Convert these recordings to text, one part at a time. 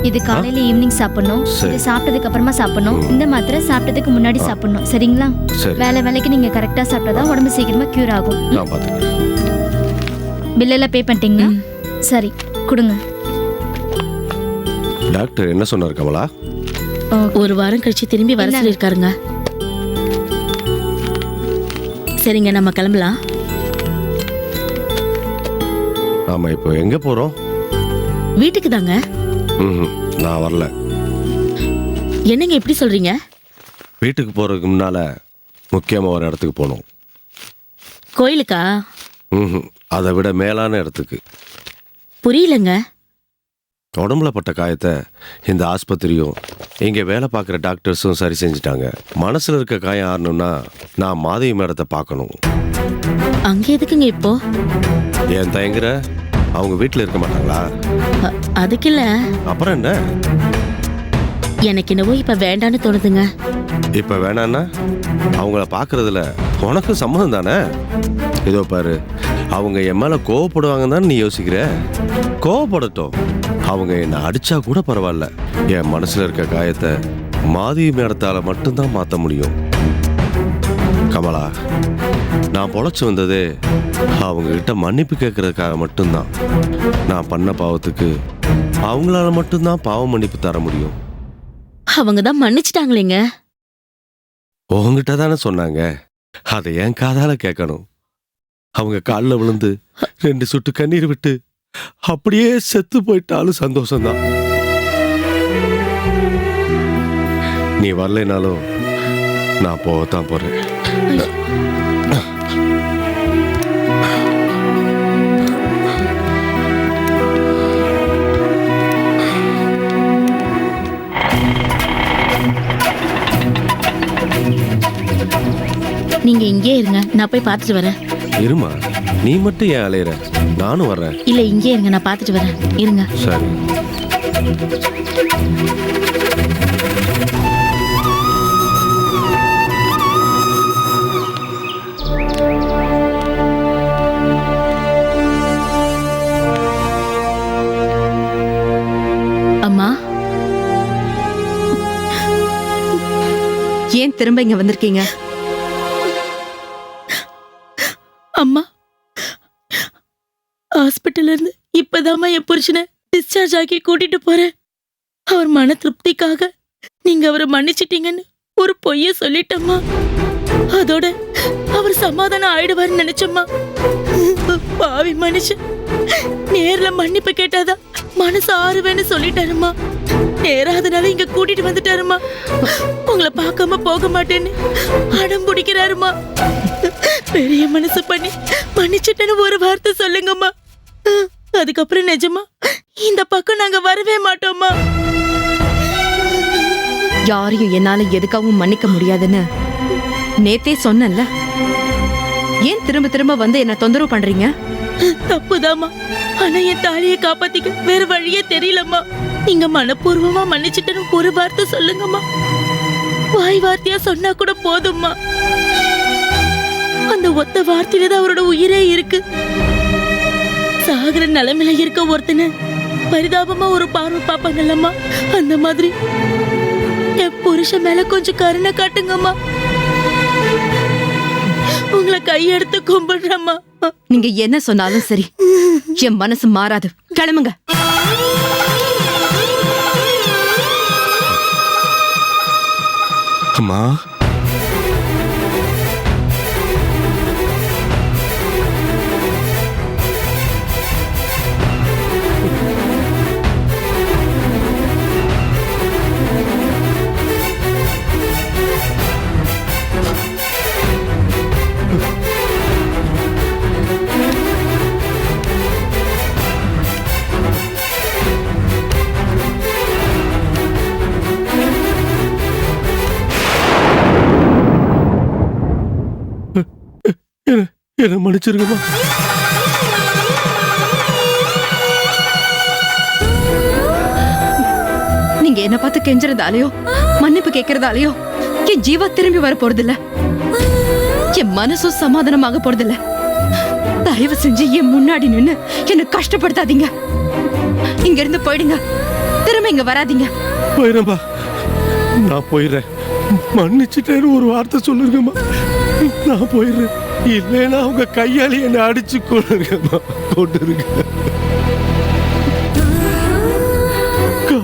இது காலையில ஈவினிங் சாப்பிடணும், இது சாப்பிட்டதுக்கு அப்புறமா சாப்பிடணும், இந்த மாத்திரை சாப்பிட்டதுக்கு முன்னாடி சாப்பிடணும். சரிங்களா? வேலை வேலைக்கு நீங்க கரெக்டா சாப்பிட்டாதான் உடம்பு சீக்கிரமா கியூர் ஆகும். பில் எல்லாம் பே பண்ணிட்டீங்களா? சரி, கொடுங்க. டாக்டர் என்ன சொன்னார் கமலா? ஒரு வாரம் கழிச்சு திரும்பி வர சொல்லிருக்காருங்க. சரிங்க, நம்ம கிளம்பலாம். நாம இப்போ எங்க போறோம்? வீட்டுக்கு தாங்க. நான் வரல. என்னங்க எப்படி சொல்றீங்க? வீட்டுக்கு போறதுக்கு முன்னால முக்கியமா ஒரு இடத்துக்கு போகணும். கோயிலுக்கா? அதை விட மேலான இடத்துக்கு. புரியலங்க. உடம்புல பட்ட காயத்தை இந்த ஆஸ்பத்திரியும் இங்கே வேலை பார்க்குற டாக்டர்ஸும் சரி செஞ்சுட்டாங்க. மனசில் இருக்க காயம் ஆறணும்னா நான் மாதவி மேடத்தை பார்க்கணும். அங்கே எதுக்குங்க இப்போ? ஏன் தயங்குற? அவங்க வீட்டில் இருக்க மாட்டாங்களா? அதுக்கு இல்ல. அப்புறம் என்ன? எனக்கு என்னவோ இப்ப வேண்டான்னு தோணுதுங்க. இப்ப வேணான்னா அவங்கள பார்க்கறதுல உனக்கும் சம்மதம் தானே? இதோ பாரு, அவங்க என் மேல கோவப்படுவாங்கன்னு தான் நீ யோசிக்கிற. கோவப்படட்டும், அவங்க என்னை அடிச்சா கூட பரவாயில்ல. என் மனசுல இருக்க காயத்தை மாதவி மேடத்தால மட்டும்தான் மாற்ற முடியும். கமலா, நான் பொழைச்சு வந்ததே அவங்க கிட்ட மன்னிப்பு கேட்கறதுக்காக மட்டும்தான். நான் பண்ண பாவத்துக்கு அவங்களால மட்டும்தான் பாவ மன்னிப்பு தர முடியும். அவங்க தான் மன்னிச்சிட்டாங்களேங்க. உங்ககிட்ட தானே சொன்னாங்க, அதை என் காதால கேட்கணும். அவங்க காலில் விழுந்து 2 சொட்டு கண்ணீர் விட்டு அப்படியே செத்து போயிட்டாலும் சந்தோஷம்தான். நீ வரலைனாலும் நான் போகத்தான் போறேன். நீங்க இங்கே இருங்க, நான் போய் பார்த்துட்டு வரேன். இருமா, நீ மட்டும் ஏன் அலையிற? நானும் வர்றேன். இல்ல, இங்கே இருங்க, நான் பார்த்துட்டு வரேன். இருங்க. சரி. அம்மா, ஏன் திரும்ப இங்க வந்திருக்கீங்க? அம்மா, ஹாஸ்பிட்டல்ல இருந்து இப்பதாம்மா என் புருஷனை டிஸ்சார்ஜ் ஆக்கி கூட்டிட்டு போறேன். அவர் மன திருப்திக்காக நீங்க அவரை மன்னிச்சிட்டீங்கன்னு ஒரு பொய்ய சொல்லிட்டம்மா. அதோட அவர் சமாதானம் ஆயிடுவார்னு நினைச்சம்மா. பாவி மனுஷன் நேர்ல மன்னிப்பு கேட்டாதான் மனசு ஆறுவேன்னு சொல்லிட்டாருமா. நேராதனால இங்க கூட்டிட்டு வந்துட்டாருமா. உங்களை பார்க்காம போக மாட்டேன்னு அடம் பிடிக்கிறாருமா. பெரிய மனசு பண்ணி மன்னிச்சிட்டேன்னு ஒரு வார்த்தை சொல்லுங்கம்மா. அதுக்கப்புறம் நிஜமா இந்த பக்கம் நாங்க வரவே மாட்டோம்மா. யாரையும் என்னால எதுக்காகவும் மன்னிக்க முடியாதுன்னு நேத்தே சொன்னேன்ல. ஏன் திரும்ப திரும்ப வந்து என்ன தொந்தரவு பண்றீங்க? தப்புதாம்மா, ஆனா என் தாலியை காப்பாத்திக்க வேற வழியே தெரியலம்மா. நீங்க மனப்பூர்வமா மன்னிச்சிட்டேன்னு ஒரு வார்த்தை சொல்லுங்கம்மா. வாய் வார்த்தையா சொன்னா கூட போதும்மா. அந்த ஒத்த வார்த்தையில தான் அவரோட உயிரே இருக்கு. சாகர நிலைமையில இருக்க ஒருத்தனை பரிதாபமா ஒரு பார்வை பாப்பாங்கல்லம்மா, அந்த மாதிரி என் புருஷன் மேல கொஞ்சம் கருணை காட்டுங்கம்மா. உங்களை கையெடுத்து கும்பிடுறம்மா. நீங்க என்ன சொன்னாலும் சரி, என் மனசு மாறாது. கிளம்புங்க. அம்மா, என்ன மன்னிச்சிருங்கம்மா. நீங்க என்ன பார்த்து கெஞ்சுறதாலேயோ மன்னிப்பு கேட்கறதாலேயோ என் ஜீவா திரும்பி வர போறதில்ல. என் மனசும் சமாதானமாக போறதில்ல. தயவு செஞ்சு என் முன்னாடி நின்னு என்ன கஷ்டப்படுத்தாதீங்க. இங்க இருந்து போயிடுங்க. திரும்ப இனிமே இங்க வராதீங்க. போயிடுறேன்பா, நான் போயிடுறேன். மன்னிச்சுட்டேன்னு ஒரு வார்த்தை சொல்லுங்கம்மா, நான் போயிடுறேன். இல்லைன்னா அவங்க கையாளி என்னை அடிச்சு கொண்டுருங்கம்மா, கொண்டுருங்க.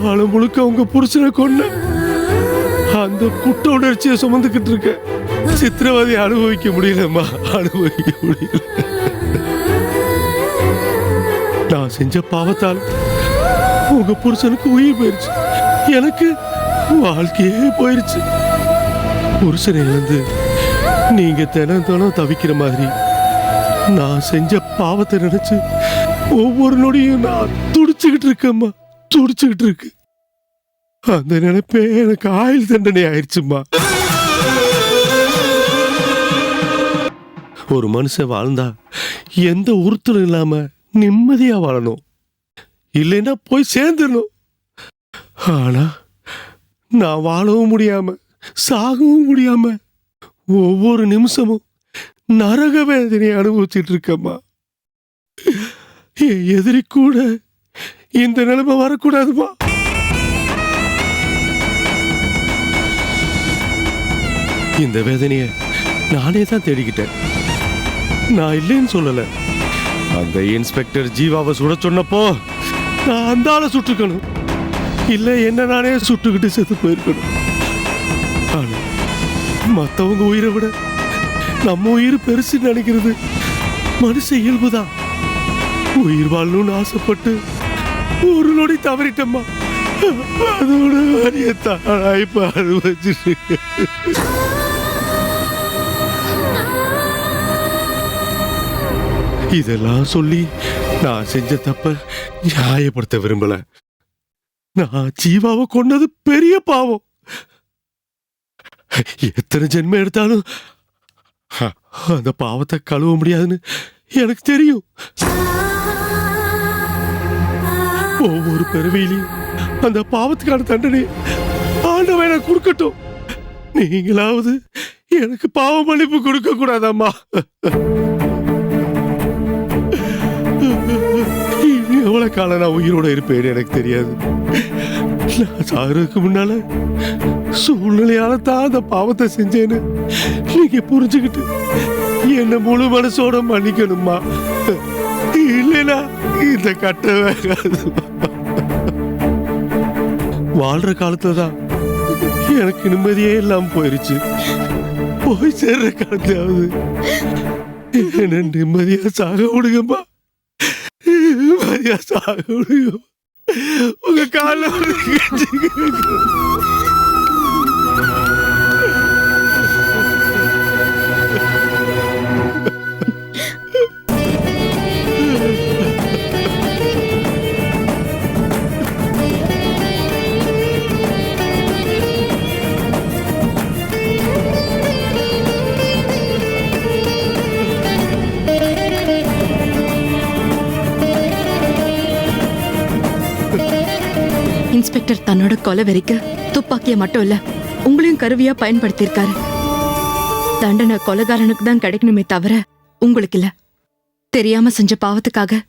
காலம் முழுக்க அவங்க புருஷனை கொன்ன அந்த குற்ற உணர்ச்சியை சுமந்துக்கிட்டு இருக்க. சித்திரவதை அனுபவிக்க முடியலம்மா, அனுபவிக்க முடியல. நான் செஞ்ச பாவத்தால் உங்க புருஷனுக்கு உயிர் போயிருச்சு, எனக்கு வாழ்க்கையே போயிருச்சு. புருஷனை இழந்து நீங்க தினம் தினம் தவிக்கிற மாதிரி நான் செஞ்ச பாவத்தை நினைச்சு ஒவ்வொரு நொடியும் நான் துடிச்சுக்கிட்டு இருக்கேம்மா, துடிச்சுக்கிட்டு இருக்கு. அந்த நினைப்பே எனக்கு ஆயுள் தண்டனை ஆயிடுச்சுமா. ஒரு மனுஷன் வாழ்ந்தா எந்த உறுத்தலும் இல்லாம நிம்மதியா வாழணும், இல்லைன்னா போய் சேர்ந்துடணும். ஆனா நான் வாழவும் முடியாம சாகவும் முடியாம ஒவ்வொரு நிமிஷமும் நரக வேதனையை அனுபவிச்சுட்டு இருக்கம்மா. என் எதிரி கூட இந்த நிலைமை வரக்கூடாதுமா. இந்த வேதனையை நானே தான் தேடிக்கிட்டேன், நான் இல்லைன்னு சொல்லல. அந்த இன்ஸ்பெக்டர் ஜீவாவை சுட சொன்னப்போ நான் அந்த ஆளை சுட்டுக்கணும், இல்ல என்ன நானே சுட்டுக்கிட்டு செத்து போயிருக்கணும். ஆனா மற்றவங்க உயிரை விட நம்ம உயிர் பெருசு நினைக்கிறது மனுஷ இயல்புதான். உயிர் வாழணும்னு ஆசைப்பட்டு ஒரு நொடி தவறிட்டம்மா, அதோட வரியத்தான் இப்ப அனுபவிச்சுட்டு. இதெல்லாம் சொல்லி நான் செஞ்ச தப்ப நியாயப்படுத்த விரும்பல. நான் ஜீவாவை கொன்னது பெரிய பாவம். எத்தனை ஜென்மம் எடுத்தாலும் அந்த பாவத்தை கழுவ முடியாதுன்னு எனக்கு தெரியும். ஒவ்வொரு பிறவியிலையும் அந்த பாவத்துக்கான தண்டனை ஆண்டவன் எனக்கு கொடுக்கட்டும். நீங்களாவது எனக்கு பாவ மன்னிப்பு கொடுக்க கூடாதாம்மா. எவ்வளவு காலம் நான் உயிரோட இருப்பேன்னு எனக்கு தெரியாது. நான் சாகிறதுக்கு முன்னால சூழ்நிலையால தான் அந்த பாவத்தை செஞ்சேன்னு நீங்க புரிஞ்சுக்கிட்டு என்ன முழு மனசோட மன்னிக்கணுமா, இல்லைன்னா இந்த கட்ட வேகாது. வாழ்ற காலத்துலதான் எனக்கு நிம்மதியே இல்லாம போயிருச்சு. போய் சேர்ற காலத்தாவது என்ன நிம்மதியா சாக விடுங்கம்மா, நிம்மதியா சாக விடுங்க. உங்க கால இன்ஸ்பெக்டர் தன்னோட கொலை வெறிக்க துப்பாக்கிய மட்டும் இல்ல உங்களையும் கருவியா பயன்படுத்தியிருக்காரு. தண்டனை கொலைகாரனுக்கு தான் கிடைக்கணுமே தவிர உங்களுக்கு இல்ல. தெரியாம செஞ்ச பாவத்துக்காக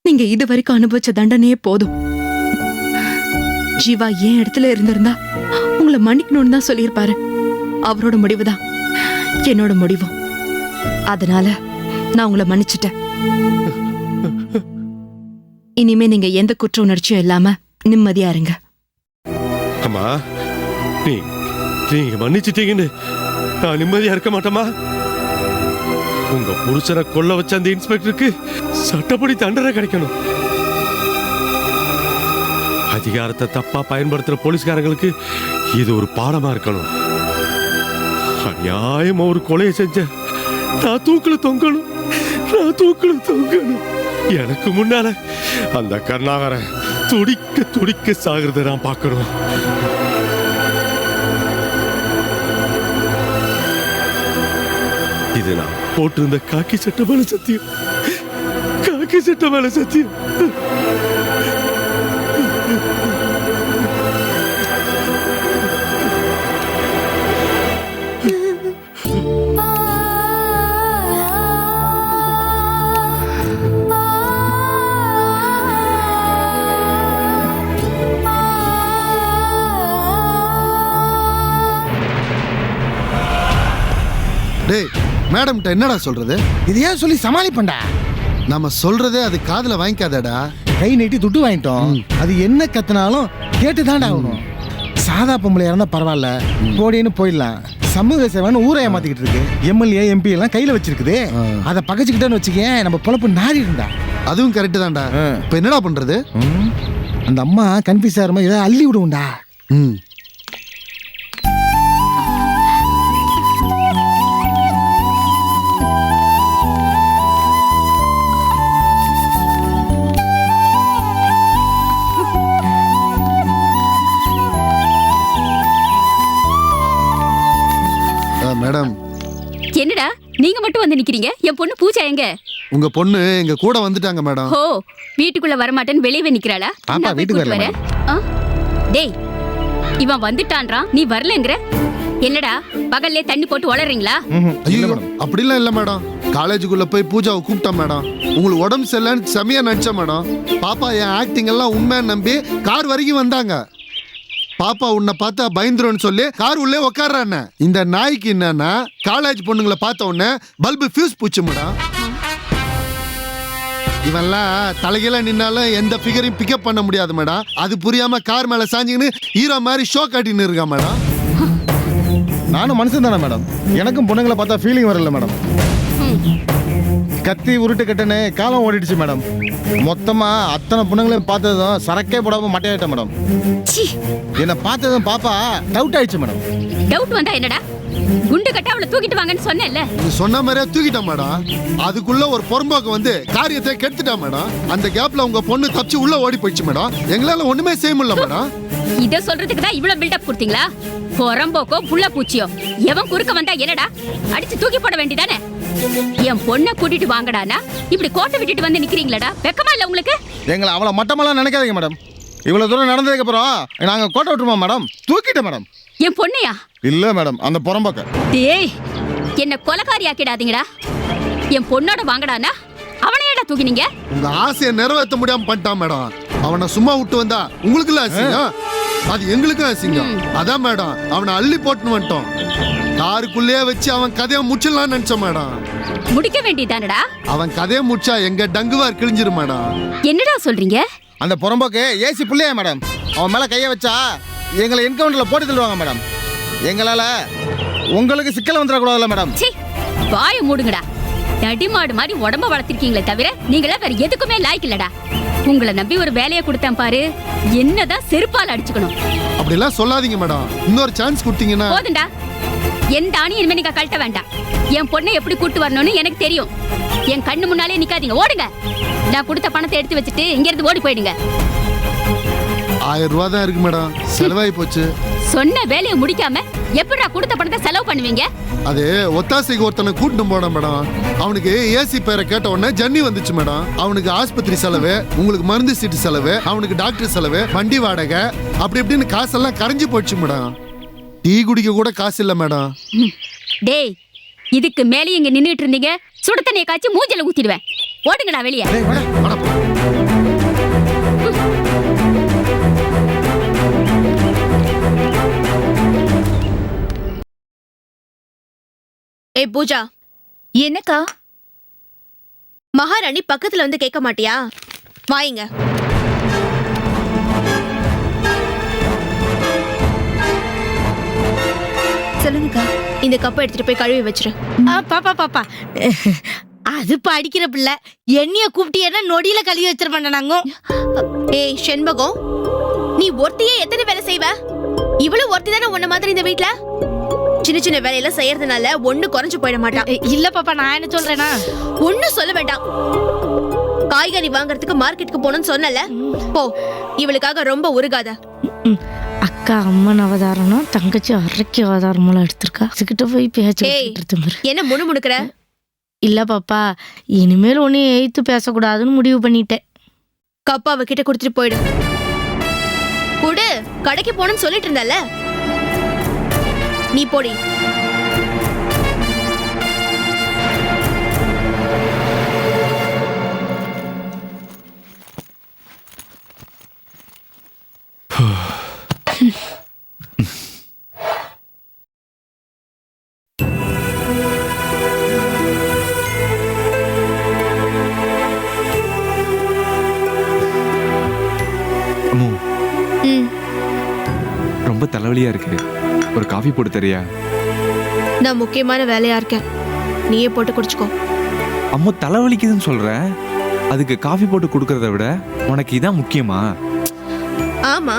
நீங்க இது வரைக்கும் அனுபவிச்ச தண்டனையே போதும். ஜீவா ஏன் இடத்துல இருந்திருந்தா உங்களை மன்னிக்கணும்னு தான் சொல்லியிருப்பாரு. அவரோட முடிவுதான் என்னோட முடிவும். அதனால நான் உங்களை மன்னிச்சிட்டேன். இனிமே நீங்க எந்த குற்ற உணர்ச்சியும் இல்லாம நிம்மதியா இருங்க. அம்மா, நீங்க மன்னிச்சிட்டீங்கன்னு நான் நிம்மதியா இருக்க மாட்டேமா. உங்க புருஷனை கொல்ல வச்ச அந்த இன்ஸ்பெக்டருக்கு சட்டப்படி தண்டனை கிடைக்கணும். அதிகாரத்தை தப்பா பயன்படுத்துற போலீஸ்காரங்களுக்கு இது ஒரு பாடமா இருக்கணும். அநியாயமா ஒரு கொலையை செஞ்ச நான் தூக்குல தொங்கணும், நான் தூக்குல தொங்கணும். எனக்கு முன்னால அந்த கருணாகரன் துடிக்க துடிக்க சாகிறத நான் பார்க்கணும். இது நான் போட்டிருந்த காக்கி சட்டை மேல சத்தியம், காக்கி சட்டை மேல சத்தியம். டேய் மேடம்கிட்ட என்னடா சொல்றது? இது ஏன் சொல்லி சமாளிப்பண்டா. நம்ம சொல்றதே அது காதுல வாங்கிக்காதடா. கை நீட்டி துட்டு வாங்கிட்டோம். அது என்ன கத்துனாலும் கேட்டுதான்டா ஆகணும். சாதா பொம்பளையா இருந்தா பரவாயில்ல, போடின்னு போயிடலாம். சமூக சேவைன்னு ஊரை ஏமாத்திக்கிட்டு இருக்கு. எம்எல்ஏ எம்பி எல்லாம் கையில வச்சிருக்குது. அதை பகச்சுக்கிட்டேன்னு வச்சுக்கேன், நம்ம பொழப்பு நாரி இருந்தா. அதுவும் கரெக்டு தான்டா. இப்ப என்னடா பண்றது? அந்த அம்மா கன்ஃபியூஸ் ஆகிற மாதிரி ஏதாவது அள்ளி விடுவோம்டா. மேடம், என்னடா நீங்க மட்டும் வந்து நிக்கிறீங்க? என் பொண்ணு பூஜா எங்க? உங்க பொண்ணு எங்க கூட வந்துட்டாங்க மேடம். ஓ, வீட்டுக்குள்ள வர மாட்டேன்னு வெளியவே நிக்கறாளா? பாப்பா வீட்டுக்கு வரல. டேய், இவன் வந்துட்டான்றான், நீ வரலங்கற. என்னடா பகல்லே தண்ணி போட்டு வளறீங்களா? ஐயோ அப்படிலாம் இல்ல மேடம். காலேஜுக்குள்ள போய் பூஜாவை கூப்பிட்டேன் மேடம். உங்களுக்கு உடம்பு சரியில்லைன்னு செமையா நினைச்சேன் மேடம். பாப்பா என் ஆக்டிங் எல்லாம் உண்மைன்னு நம்பி கார் வரைக்கும் வந்தாங்க. பாப்பா உன்னை பார்த்தா பயந்துருன்னு சொல்லி கார் உள்ளே உக்காடுறானே. இந்த நாய்க்கு என்னன்னா காலேஜ் பொண்ணுங்களை பார்த்த உடனே பல்பு ஃபியூஸ் பூச்சு மேடம். இவன்லாம் தலைகீழ நின்னாலும் எந்த ஃபிகரையும் பிக்கப் பண்ண முடியாது மேடம். அது புரியாம கார் மேல சாஞ்சிங்கன்னு ஹீரோ மாதிரி ஷோ காட்டின்னு இருக்கான் மேடம். நானும் மனுஷன் தானே மேடம், எனக்கும் பொண்ணுங்களை பார்த்தா ஃபீலிங் வரல மேடம். கத்தி உருட்டு கட்டுன்னு காலம் ஓடிடுச்சு மேடம். மொத்தமா அத்தனை பொண்ணுங்களையும் பார்த்ததும் சரக்கே போடாம மட்டையாயிட்டேன் மேடம். என்ன பார்த்ததும் பாப்பா டவுட் ஆயிடுச்சு மேடம். டவுட் வந்தா என்னடா? குண்டு கட்ட அவளை தூக்கிட்டு வாங்கன்னு சொன்னேன்ல. நீ சொன்ன மாதிரியே தூக்கிட்டான் மேடம். அதுக்குள்ள ஒரு பொறும்போக்கு வந்து காரியத்தை கெடுத்துட்டான் மேடம். அந்த கேப்ல உங்க பொண்ணு தப்பிச்சு உள்ள ஓடி போயிடுச்சு மேடம். எங்களால ஒண்ணுமே செய்ய முடியல மேடம். இத சொல்றதுக்கு தான் இவ்வளவு பில்டப் கொடுத்தீங்களா? பொறம்போக்கோ புள்ள பூச்சியோ எவன் குறுக்க வந்தா என்னடா அடிச்சு தூக்கி போட வேண்டியதானே? என் பொண்ணை கூட்டிட்டு வாங்கடானா இப்படி கோட்டை விட்டுட்டு வந்து நிக்கிறீங்களடா? வெக்கமா இல்ல உங்களுக்கு? எங்களை அவளை மட்டமெல்லாம் நினைக்காதீங்க மேடம். இவ்வளவு தூரம் நடந்ததுக்கு அப்புறம் நாங்க கோட்டை விட்டுருமா மேடம்? தூக்கிட்டேன் மேடம். என் பொண்ணையா? இல்ல மேடம், அந்த புறம்போக்க. டேய், என்ன கொலைகாரி ஆக்கிடாதீங்கடா. என் பொண்ணோட வாங்கடானா அவனையடா தூக்கினீங்க? உங்க ஆசையை நிறைவேற்ற முடியாம பண்ணிட்டான் மேடம். அவனை சும்மா விட்டு வந்தா உங்களுக்கு இல்ல அசிங்கம், அது எங்களுக்கும் அசிங்கம். அதான் மேடம் அவனை அள்ளி போட்டுன்னு வந்துட்டோம். காருக்குள்ளேயே வச்சு அவன் கதையை முடிச்சிடலாம்னு நினைச்சோம் மேடம். முடிக்க வேண்டியதானடா? அவன் கதையை முடிச்சா எங்க டங்குவார் கிழிஞ்சிரும் மேடம். என்னடா சொல்றீங்க? அந்த புறம்போக்கு ஏசி புள்ளையா மேடம். அவன் மேல கைய வச்சா எங்களை என்கவுண்டர்ல போட்டு தள்ளுவாங்க மேடம். எங்களால உங்களுக்கு சிக்கல் வந்துடக்கூடாதுல்ல மேடம். சீ, வாயை மூடுங்கடா. தடிமாடு மாதிரி உடம்ப வளர்த்திருக்கீங்களே தவிர நீங்களா வேற எதுக்குமே லாய்க்கு இல்லடா. உங்களை நம்பி ஒரு வேலையை கொடுத்தேன் பாரு, என்னதான் செருப்பால் அடிச்சுக்கணும். அப்படிலாம் சொல்லாதீங்க மேடம். இன்னொரு சான்ஸ் கொடுத்தீங்கன்னா போதுண்டா. எந்த ஆணி இனிமே நீங்க கழட்ட வேண்டாம். என் பொண்ணை எப்படி கூட்டு வரணும்னு எனக்கு தெரியும். என் கண்ணு முன்னாலே நிக்காதீங்க, ஓடுங்க. நான் கொடுத்த பணத்தை எடுத்து வச்சுட்டு இங்க இருந்து ஓடி போயிடுங்க. 1000 ரூபா தான் இருக்கு மேடம், செலவாகி போச்சு. சொன்ன வேலையை முடிக்காம எப்படிடா கொடுத்த பணத்தை செலவு பண்ணுவீங்க? அது ஒத்தாசைக்கு ஒருத்தனை கூட்டிட்டு போன மேடம். அவனுக்கு ஏசி பேரை கேட்ட உடனே ஜன்னி வந்துச்சு மேடம். அவனுக்கு ஆஸ்பத்திரி செலவு, உங்களுக்கு மருந்து சீட்டு செலவு, அவனுக்கு டாக்டர் செலவு, வண்டி வாடகை, அப்படி இப்படின்னு காசெல்லாம் கரைஞ்சு போச்சு மேடம். டீ குடிக்க கூட காசு இல்ல மேடம். டேய், இதுக்கு மேலே இங்க நின்னுட்டு இருந்தீங்க சுட தண்ணியை காய்ச்சி மூஞ்சில ஊத்திடுவேன். ஓடுங்கடா வெளியே. ஏய் பூஜா, என்னக்கா? மகாராணி பக்கத்துல வந்து கேட்க மாட்டியா? வாங்க. சொல்லுங்கக்கா. இந்த கப்பை எடுத்துட்டு போய் கழுவி வச்சிரு. பாப்பா பாப்பா, அது படிக்கிற பிள்ளை. என்னைய கூப்பிட்டியன்னா நொடியில கழுவி வச்சிருப்பாங்க நாங்க. ஏய் செண்பகம், நீ ஒருத்தியே எத்தனை வேலை செய்வ? இவ்வளவு ஒருத்தி தானே உன்ன மாதிரி இந்த வீட்ல. சின்ன சின்ன வேலையெல்லாம் செய்யறதுனால ஒண்ணு குறைஞ்சு போயிட மாட்டான். இல்ல பாப்பா, நான் என்ன சொல்றேன்னா, ஒண்ணு சொல்ல வேண்டாம். காய்கறி வாங்குறதுக்கு மார்க்கெட்டுக்கு போகணும்னு சொன்னல, போ. இவளுக்காக ரொம்ப உருகாத. அக்கா அம்மன் அவதாரம்னா தங்கச்சி அரைக்கி அவதாரமெல்லாம் எடுத்திருக்கா. அதுக்கிட்ட போய் பேச்சு என்ன முணுமுணுக்கிற? இல்ல பாப்பா, இனிமேல் ஒன்னு எய்த்து பேசக்கூடாதுன்னு முடிவு பண்ணிட்டேன். கப்பாவை கிட்ட கொடுத்துட்டு போயிடு. குடு, கடைக்கு போகணும்னு சொல்லிட்டு இருந்தல, நீ போடி. ரொம்ப தலைவலியா இருக்கு. ஒரு காஃபி போட்டு தரியா? நான் முக்கியமான வேலையா இருக்கேன், நீயே போட்டு குடிச்சுக்கோ. அம்மா தலைவலிக்குதுன்னு சொல்றேன், அதுக்கு காஃபி போட்டு கொடுக்கறத விட உனக்கு இதான் முக்கியமா? ஆமா.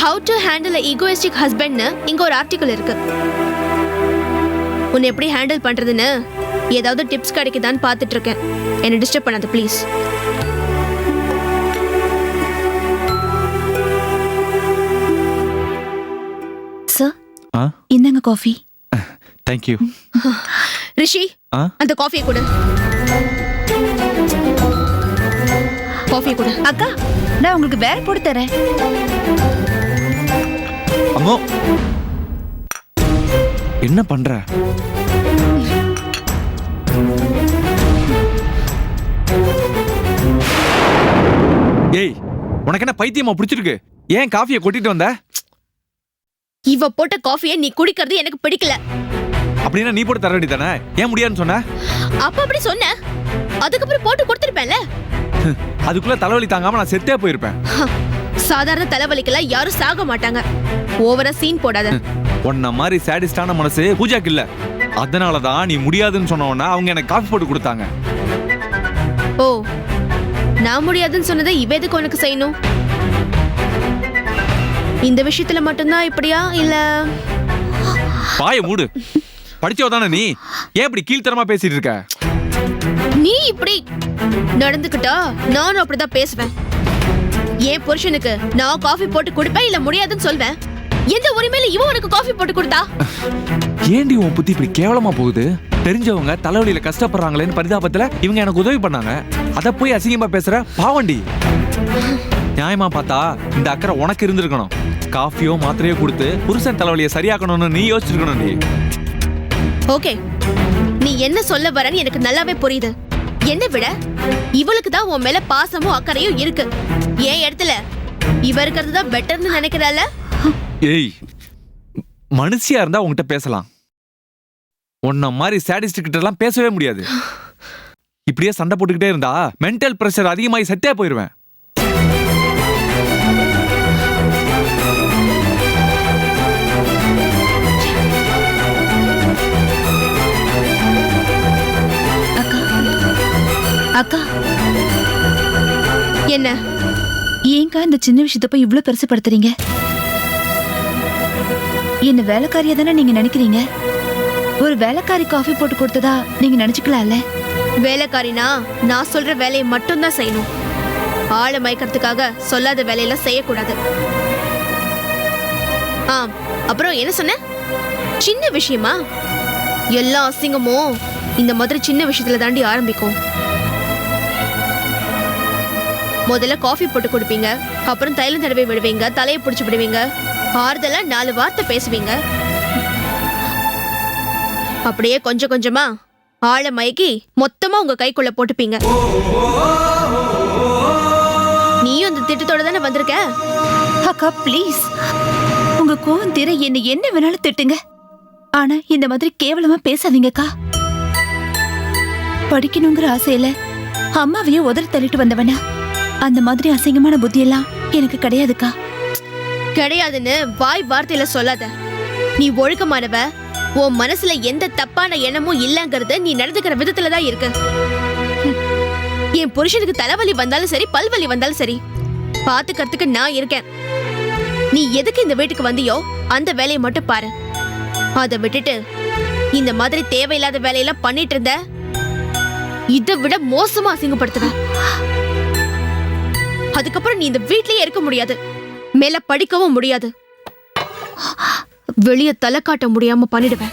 ஹவு டு ஹேண்டில் ஈகோயிஸ்டிக் ஹஸ்பண்ட்னு இங்க ஒரு ஆர்டிக்கல் இருக்கு. உன்னை எப்படி ஹேண்டில் பண்றதுன்னு ஏதாவது டிப்ஸ் கிடைக்குதான்னு பார்த்துட்டு இருக்கேன். என்னை டிஸ்டர்ப் பண்ணாத ப்ளீஸ். சார் ஆ இந்தாங்க காஃபி. Thank you. ரிஷி, ஆ அந்த காஃபியை கொடு. காஃபியை கொடு. அக்கா, நான் உங்களுக்கு வேற போட்டு தரேன். அம்மா என்ன பண்ற? ஏய், உனக்கு என்ன பைத்தியமா பிடிச்சிருக்கு? ஏன் காஃபியை கொட்டிட்டு வந்த? இவ போட்ட காஃபியை நீ குடிக்கிறது எனக்கு பிடிக்கல. அப்படின்னா நீ போட்டு தர வேண்டியதானே? ஏன் முடியாதுன்னு சொன்ன? அப்ப அப்படி சொன்ன, அதுக்கப்புறம் போட்டு கொடுத்துருப்பேன்ல. அதுக்குள்ள தலைவலி தாங்காம நான் செத்தே போயிருப்பேன். சாதாரண தலைவலிக்கெல்லாம் யாரும் சாக மாட்டாங்க. ஓவரா சீன் போடாத. உன்ன மாதிரி சாடிஸ்டான மனசு பூஜாக்கு இல்ல. அதனாலதான் நீ முடியாதுன்னு சொன்னவொன்னா அவங்க எனக்கு காஃபி போட்டு கொடுத்தாங்க. ஓ, நான் முடியாதுன்னு சொன்னதை இவ எதுக்கு உனக்கு செய்யணும்? இந்த விஷயத்துல மட்டும்தான் இப்படியா இல்ல? பாய மூடு. படிச்சவ தானே நீ, ஏன் இப்படி கீழ்த்தரமா பேசிட்டு இருக்க? நீ இப்படி நடந்துக்கிட்டா நானும் அப்படிதான் பேசுவேன். என் புருஷனுக்கு நான் காஃபி போட்டு குடிப்பேன் இல்ல முடியாதுன்னு சொல்வேன். எந்த உரிமையில இவன் உனக்கு காஃபி போட்டு கொடுத்தா? ஏண்டி உன் புத்தி இப்படி கேவலமா போகுது? தெரிஞ்சவங்க தலைவலியில கஷ்டப்படுறாங்களேன்னு பரிதாபத்துல இவங்க எனக்கு உதவி பண்ணாங்க. அத போய் அசிங்கமா பேசுற பாவண்டி. நியாயமா பார்த்தா இந்த அக்கறை உனக்கு இருந்திருக்கணும். காஃபியோ மாத்திரையோ கொடுத்து புருஷன் தலைவலியை சரியாக்கணும்னு நீ யோசிச்சிருக்கணும். நீ ஓகே, நீ என்ன சொல்ல வரன்னு எனக்கு நல்லாவே புரியுது. என்ன விட இவளுக்கு தான் உன் மேல பாசமும் அக்கறையும் இருக்கு. ஏன் இடத்துல இவ இருக்கிறது தான் பெட்டர்னு நினைக்கிறாள். ஏய், மனுஷியா இருந்தா உன்கிட்ட பேசலாம். உன்ன மாதிரி சாடிஸ்ட் கிட்ட எல்லாம் பேசவே முடியாது. இப்படியே சண்டை போட்டுக்கிட்டே இருந்தா மென்டல் பிரஷர் அதிகமாகி செத்தே போயிருவேன். அக்கா, என்ன ஏங்கா இந்த சின்ன விஷயத்தை போய் இவ்ளோ பெருசுப்படுத்துறீங்க? என்ன வேலைக்காரியா தானே நீங்க நினைக்கிறீங்க? ஒரு வேலைக்காரி காஃபி போட்டு கொடுத்ததா நீங்க நினைச்சுக்கலாம்ல? வேலைக்காரினா நான் சொல்ற வேலையை மட்டும் தான் செய்யணும். ஆளை மயக்கிறதுக்காக சொல்லாத வேலையெல்லாம் செய்யக்கூடாது. அப்புறம் என்ன சொன்ன? சின்ன விஷயமா? எல்லா அசிங்கமும் இந்த மாதிரி சின்ன விஷயத்துல தாண்டி ஆரம்பிக்கும். முதல்ல காஃபி போட்டு கொடுப்பீங்க, அப்புறம் தைலம் தடவை விடுவீங்க, தலையை பிடிச்சு விடுவீங்க, ஆறுதலா 4 வார்த்தை பேசுவீங்க. அப்படியே கொஞ்சம் கொஞ்சமா ஆளை மயக்கி மொத்தமா உங்க கைக்குள்ள போட்டுப்பீங்க. நீயும் அந்த திட்டத்தோட தானே வந்திருக்க? அக்கா ப்ளீஸ், உங்க கோவம் தீர என்ன என்ன வேணாலும் திட்டுங்க. ஆனா இந்த மாதிரி கேவலமா பேசாதீங்கக்கா. படிக்கணுங்கிற ஆசையில அம்மாவையே உதறி தள்ளிட்டு வந்தவனா? அந்த மாதிரி அசிங்கமான புத்தி எல்லாம் எனக்கு கிடையாதுக்கா. கிடையாதுன்னு வாய் வார்த்தையில சொல்லாத. நீ ஒழுக்கமானவ. உன் மனசுல எந்த தப்பான எண்ணமும் இல்லங்கிறது நீ நடந்துக்கிற விதத்துலதான் இருக்கு. என் புருஷனுக்கு தலைவலி வந்தாலும் சரி, பல்வலி வந்தாலும் சரி, பாத்துக்கிறதுக்கு நான் இருக்கேன். நீ எதுக்கு இந்த வீட்டுக்கு வந்தியோ அந்த வேலையை மட்டும் பாரு. அதை விட்டுட்டு இந்த மாதிரி தேவையில்லாத வேலையெல்லாம் பண்ணிட்டு இருந்த இதை விட மோசமா அசிங்கப்படுத்துவேன். அதுக்கப்புறம் நீ இந்த வீட்லயே இருக்க முடியாது, மேல படிக்கவும் முடியாது, வெளிய தலை காட்ட முடியாம பண்ணிடுவேன்.